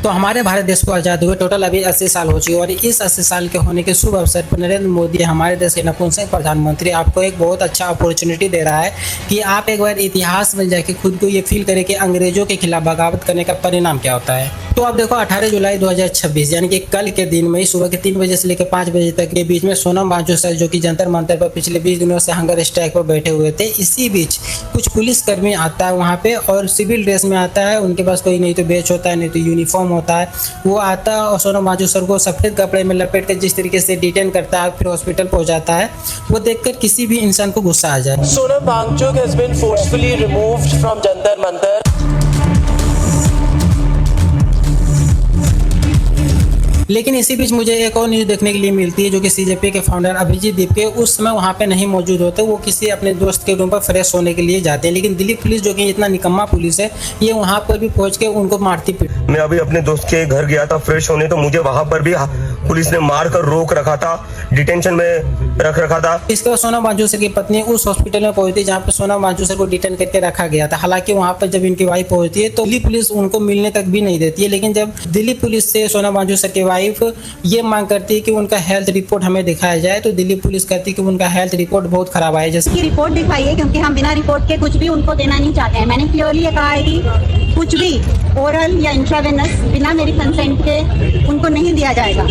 तो हमारे भारत देश को आज़ाद हुए टोटल अभी 80 साल हो चुके और इस 80 साल के होने के शुभ अवसर पर नरेंद्र मोदी हमारे देश के नपुंसक प्रधानमंत्री आपको एक बहुत अच्छा अपॉर्चुनिटी दे रहा है कि आप एक बार इतिहास में जाके खुद को ये फील करें कि अंग्रेजों के खिलाफ बगावत करने का परिणाम क्या होता है। तो आप देखो 18 जुलाई 2026 यानी कि कल के दिन में सुबह के 3 बजे से लेकर 5 बजे तक के बीच में सोनम वांगचुक सर जो कि जंतर मंतर पर पिछले 20 दिनों से हंगर स्ट्राइक पर बैठे हुए थे, इसी बीच कुछ पुलिसकर्मी आता है वहाँ पे और सिविल ड्रेस में आता है। उनके पास कोई नहीं तो बैच होता है नहीं तो यूनिफॉर्म होता है। वो आता है और सोनम वांगचुक सर को सफेद कपड़े में लपेट कर जिस तरीके से डिटेन करता है फिर हॉस्पिटल पहुँचाता है, वो देखकर किसी भी इंसान को गुस्सा आ जाए। Sonam Wangchuck has been forcefully removed from Jantar Mantar. लेकिन इसी बीच मुझे एक और न्यूज़ देखने के लिए मिलती है जो कि सीजेपी के फाउंडर अभिजीत दीपके उस समय वहाँ पे नहीं मौजूद होते, वो किसी अपने दोस्त के रूम पर फ्रेश होने के लिए जाते हैं। लेकिन दिल्ली पुलिस जो कि इतना निकम्मा पुलिस है, ये वहाँ पर भी पहुँच के उनको मारती पीट। मैं अभी अपने दोस्त के घर गया था फ्रेश होने, तो मुझे वहाँ पर भी पुलिस ने मार कर रोक रखा था, डिटेंशन में रख रखा था। इसके बाद सोनम वांगचुक सर की पत्नी उस हॉस्पिटल में पहुंचती जहाँ पे सोनम वांगचुक सर को डिटेन करके रखा गया था। हालांकि वहाँ पर जब इनकी वाइफ पहुंचती है तो दिल्ली पुलिस उनको मिलने तक भी नहीं देती है। लेकिन जब दिल्ली पुलिस से सोनम वांगचुक सर की वाइफ ये मांग करती है कि उनका हेल्थ रिपोर्ट हमें दिखाया जाए, तो दिल्ली पुलिस कहती है कि उनका हेल्थ रिपोर्ट बहुत खराब आया। जैसे की रिपोर्ट दिखाइए, क्योंकि हम बिना रिपोर्ट के कुछ भी उनको देना नहीं चाहते हैं। मैंने क्लियरली ये कहा है कि कुछ भी ओरल या इंट्रावेनस बिना मेरी कंसेंट के उनको नहीं दिया जाएगा,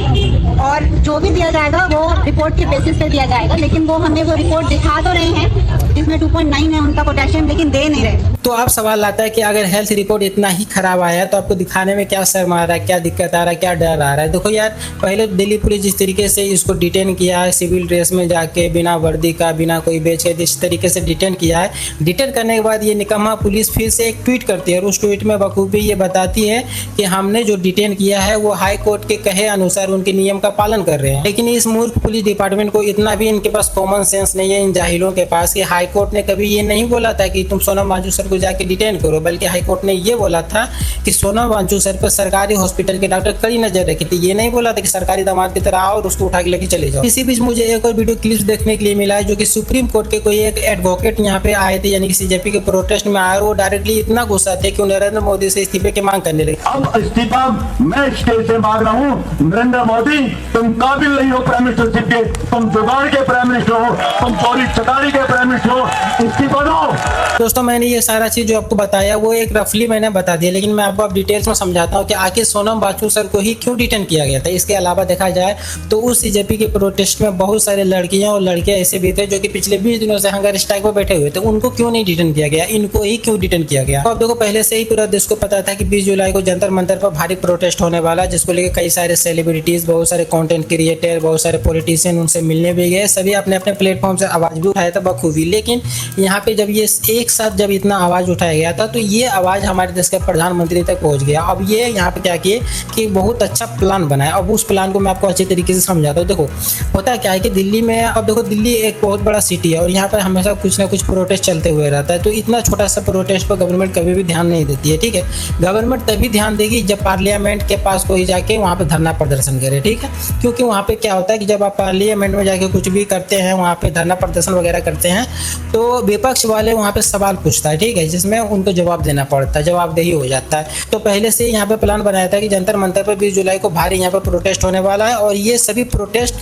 और जो भी दिया जाएगा वो रिपोर्ट के बेसिस पे दिया जाएगा। लेकिन वो हमें वो रिपोर्ट दिखा तो रहे हैं जिसमें 2.9 है उनका पोटेशियम, लेकिन दे नहीं रहे। तो आप सवाल आता है कि अगर हेल्थ रिपोर्ट इतना ही खराब आया तो आपको दिखाने में क्या शर्म आ रहा है, क्या दिक्कत आ रहा है, क्या डर आ रहा है। देखो यार, पहले दिल्ली पुलिस जिस तरीके से इसको डिटेन किया है, सिविल ड्रेस में जाके बिना वर्दी का बिना कोई बेच के जिस तरीके से डिटेन किया है, डिटेन करने के बाद ये निकम्मा पुलिस फिर से एक ट्वीट करती है और उस ट्वीट में बखूबी ये बताती है कि हमने जो डिटेन किया है वो हाई कोर्ट के कहे अनुसार उनके नियम का पालन कर रहे हैं। लेकिन इस मूर्ख पुलिस डिपार्टमेंट को इतना भी इनके पास कॉमन सेंस नहीं है, इन जाहिलों के पास, कि हाई कोर्ट ने कभी ये नहीं बोला था कि तुम सोनम वांगचुक सर को जाके डिटेन करो, बल्कि हाई कोर्ट ने ये बोला था कि सोनम वांगचुक सर पर सरकारी हॉस्पिटल के डॉक्टर कड़ी नजर रखी थी। ये नहीं बोला था कि सरकारी दामाद की तरह आओ और उसको उठा के लेके चले जाओ। इसी बीच मुझे एक और वीडियो क्लिप्स देखने के लिए मिला है जो कि सुप्रीम कोर्ट के कोई एक एडवोकेट यहाँ पे आए थे, यानी कि सीजेपी के प्रोटेस्ट में आए और वो डायरेक्टली इतना गुस्सा थे कि नरेंद्र मोदी से इस्तीफे की मांग करने लगे। अब इस्तीफा मैं स्टेज से मांग रहा हूँ, नरेंद्र मोदी तुम काबिल नहीं हो प्राइम मिनिस्टरशिप के, तुम जुगाड़ के प्राइम मिनिस्टर हो, तुम चोरी चकारी के प्राइम मिनिस्टर हो, इस्तीफा दो। दोस्तों, मैंने ये सारा चीज जो आपको बताया वो एक रफली मैंने बता दिया, लेकिन मैं आपको अब डिटेल्स में समझाता हूँ कि आखिर सोनम वांगचुक सर को ही क्यों डिटेन किया गया था। इसके अलावा देखा जाए तो उस सीजेपी के प्रोटेस्ट में बहुत सारे लड़कियां और लड़के ऐसे भी थे जो कि पिछले 20 दिनों से हंगर स्ट्राइक पर बैठे हुए थे, उनको क्यों नहीं डिटेन किया गया, इनको ही क्यों डिटेन किया गया। तो अब देखो, पहले से ही पूरा देश को पता था कि 20 जुलाई को जंतर मंतर पर भारी प्रोटेस्ट होने वाला, जिसको लेकर कई सारे सेलिब्रिटीज, बहुत सारे कंटेंट क्रिएटर, बहुत सारे पॉलिटिशियन उनसे मिलने भी गए, सभी अपने अपने प्लेटफॉर्म से आवाज भी उठाया था बखूबी। लेकिन यहाँ पे जब ये एक साथ जब इतना आवाज उठाया गया था तो ये आवाज हमारे देश के प्रधानमंत्री तक पहुंच गया। अब ये यहाँ पे क्या किए कि बहुत अच्छा प्लान बनाया। अब उस प्लान को मैं आपको अच्छे तरीके से समझाता हूँ। देखो, होता क्या है कि दिल्ली में, अब देखो दिल्ली एक बहुत बड़ा सिटी है और यहाँ पर हमेशा कुछ ना कुछ प्रोटेस्ट चलते हुए रहता है। तो इतना छोटा सा प्रोटेस्ट पर गवर्नमेंट कभी भी ध्यान नहीं देती है, ठीक है। गवर्नमेंट तभी ध्यान देगी जब पार्लियामेंट के पास कोई जाके वहाँ पे धरना प्रदर्शन करे, ठीक है। क्योंकि वहाँ पे क्या होता है कि जब आप पार्लियामेंट में जाके कुछ भी करते हैं, वहाँ पे धरना प्रदर्शन वगैरह करते हैं, तो विपक्ष वाले वहाँ पे सवाल पूछता है, ठीक है, जिसमें उनको जवाब देना पड़ता है, जवाबदेही हो जाता है। तो पहले से यहाँ पे प्लान बनाया था कि जंतर मंतर पर 20 जुलाई को भारी यहाँ पे प्रोटेस्ट होने वाला है और ये सभी प्रोटेस्ट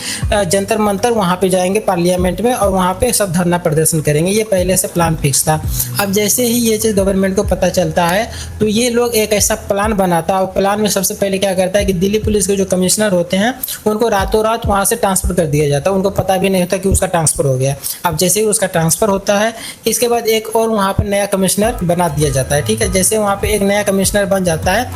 जंतर मंतर वहाँ पे जाएंगे पार्लियामेंट में और वहाँ पे सब धरना प्रदर्शन करेंगे। ये पहले से प्लान फिक्स था। अब जैसे ही ये चीज़ गवर्नमेंट को पता चलता है तो ये लोग एक ऐसा प्लान बनाता है और प्लान में सबसे पहले क्या करता है कि दिल्ली पुलिस के जो कमिश्नर होते हैं उनको रातों रात वहाँ से ट्रांसफर कर दिया जाता है। उनको पता भी नहीं होता कि उसका ट्रांसफर हो गया। अब जैसे ही उसका ट्रांसफर होता है, इसके बाद एक और वहाँ पर नया कमिश्नर बना दिया जाता है, ठीक है। जैसे वहाँ पे एक नया कमिश्नर बन जाता है,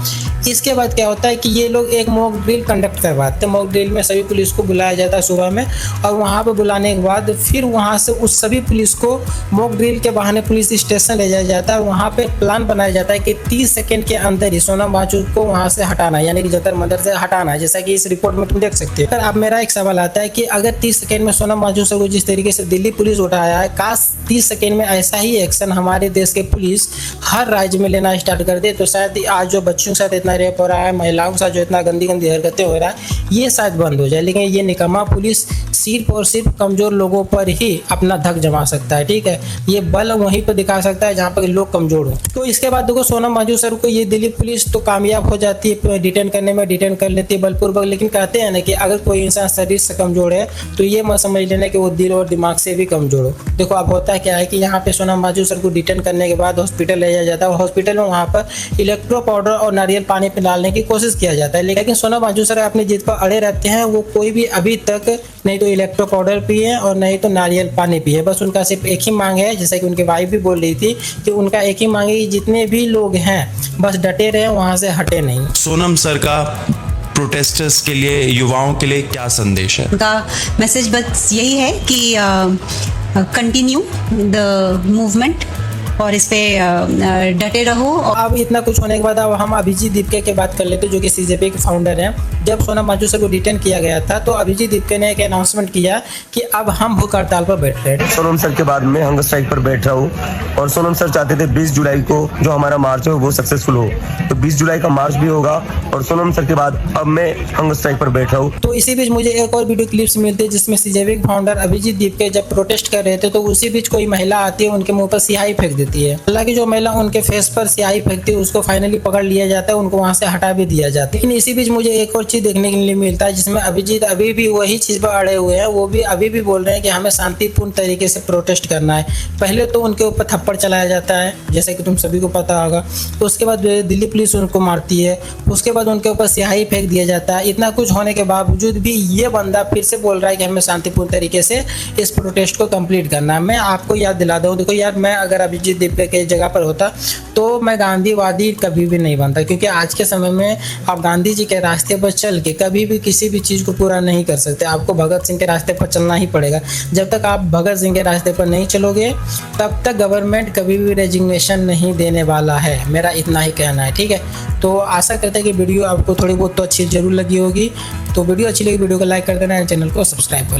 इसके बाद क्या होता है कि ये लोग एक मॉक ड्रिल कंडक्ट करवाते हैं। मॉक ड्रिल में सभी पुलिस को बुलाया जाता है सुबह में, और वहाँ पे बुलाने के बाद फिर वहाँ से उस सभी पुलिस को मॉक ड्रिल के बहाने पुलिस स्टेशन ले जाया जाता है। वहाँ पे प्लान बनाया जाता है कि 30 सेकंड के अंदर ही सोनम वांगचुक को वहाँ से हटाना, यानी कि जंतर मंतर से हटाना, जैसा कि इस रिपोर्ट में तुम देख सकते हो। अब मेरा एक सवाल आता है कि अगर 30 सेकंड में सोनम वांगचुक को जिस तरीके से दिल्ली पुलिस उठाया है, काश 30 सेकंड में ऐसा ही एक्शन हमारे देश के के पुलिस हर राज्य में लेना स्टार्ट कर दे तो शायद आज जो बच्चों के साथ इतना रेप हो रहा है, महिलाओं के साथ जो इतना गंदी गंदी हरकतें हो रहा है, ये शायद बंद हो जाए। लेकिन ये निकम्मा पुलिस सिर्फ और सिर्फ कमज़ोर लोगों पर ही अपना धक जमा सकता है, ठीक है। ये बल वहीं पर दिखा सकता है जहाँ पर लोग कमज़ोर हो। तो इसके बाद देखो सोनम बाजवा सर को ये दिल्ली पुलिस तो कामयाब हो जाती है डिटेन करने में, डिटेन कर लेती है बलपूर्वक। लेकिन कहते हैं ना कि अगर कोई इंसान शरीर से कमज़ोर है तो ये मत समझ लेना कि वो दिल और दिमाग से भी कमज़ोर हो। देखो अब होता क्या है कि यहाँ पे सोनम बाजवा सर को डिटेन करने के बाद हॉस्पिटल ले जाया जाता है और हॉस्पिटल में वहाँ पर इलेक्ट्रो पाउडर और नारियल पानी पे डालने की कोशिश किया जाता है। लेकिन सोनम बाजवा सर अपनी जिद पर अड़े रहते हैं। वो कोई भी अभी तक नहीं तो इलेक्ट्रो पाउडर पिए और नहीं तो नारियल पानी पिए। बस उनका सिर्फ एक ही मांग है, जैसा कि उनकी वाइफ भी बोल रही थी कि उनका एक ही मांग है कि जितने भी लोग हैं बस डटे रहे, वहाँ से हटे नहीं। सोनम सर का प्रोटेस्टर्स के लिए, युवाओं के लिए क्या संदेश है? उनका मैसेज बस यही है कि कंटिन्यू द मूवमेंट और इस पे डटे रहो। अब इतना कुछ होने के बाद अब हम अभिजीत दीपके की बात कर लेते हैं, जो कि सीजेपी के फाउंडर हैं। जब सोनम बाजवा सर को डिटेन किया गया था तो अभिजीत दीपके ने एक अनाउंसमेंट किया कि अब हम भूख हड़ताल पर बैठ रहे हैं। सोनम सर के बाद मैं हंगर स्ट्राइक पर बैठ रहा हूँ और सोनम सर चाहते थे 20 जुलाई को जो हमारा मार्च है वो सक्सेसफुल हो, तो 20 जुलाई का मार्च भी होगा और सोनम सर के बाद अब मैं हंगर स्ट्राइक पर बैठ रहा हूँ। तो इसी बीच मुझे एक और वीडियो क्लिप्स मिलती है जिसमें सीजेपी के फाउंडर अभिजीत दीपके जब प्रोटेस्ट कर रहे थे तो उसी बीच कोई महिला आती है, उनके मुंह पर स्याही फेंक देती है। हालांकि जो महिला उनके फेस पर स्याही फेंकती है उसको फाइनली पकड़ लिया जाता है, उनको वहां से हटा भी दिया जाता है। लेकिन इसी बीच मुझे एक और चीज देखने के लिए मिलता है जिसमें अभिजीत अभी भी वही चीज पर अड़े हुए हैं। वो भी अभी भी बोल रहे हैं कि हमें शांतिपूर्ण तरीके से प्रोटेस्ट करना है। पहले तो उनके ऊपर थप्पड़ चलाया जाता है जैसे कि तुम सभी को पता होगा, उसके बाद दिल्ली पुलिस उनको मारती है, उसके बाद उनके ऊपर स्याही फेंक दिया जाता है। इतना कुछ होने के बावजूद भी ये बंदा फिर से बोल रहा है कि हमें शांतिपूर्ण तरीके से इस प्रोटेस्ट को कंप्लीट करना है। मैं आपको याद दिला दूं, देखो यार, मैं अगर अभिजीत दीपके की जगह पर होता तो मैं गांधीवादी कभी भी नहीं बनता, क्योंकि आज के समय में आप गांधी जी के रास्ते पर चल के कभी भी किसी भी चीज़ को पूरा नहीं कर सकते। आपको भगत सिंह के रास्ते पर चलना ही पड़ेगा। जब तक आप भगत सिंह के रास्ते पर नहीं चलोगे तब तक गवर्नमेंट कभी भी रेजिग्नेशन नहीं देने वाला है। मेरा इतना ही कहना है, ठीक है। तो आशा करते हैं कि वीडियो आपको थोड़ी बहुत तो अच्छी जरूर लगी होगी। तो वीडियो अच्छी लगी वीडियो को लाइक कर देना, चैनल को सब्सक्राइब कर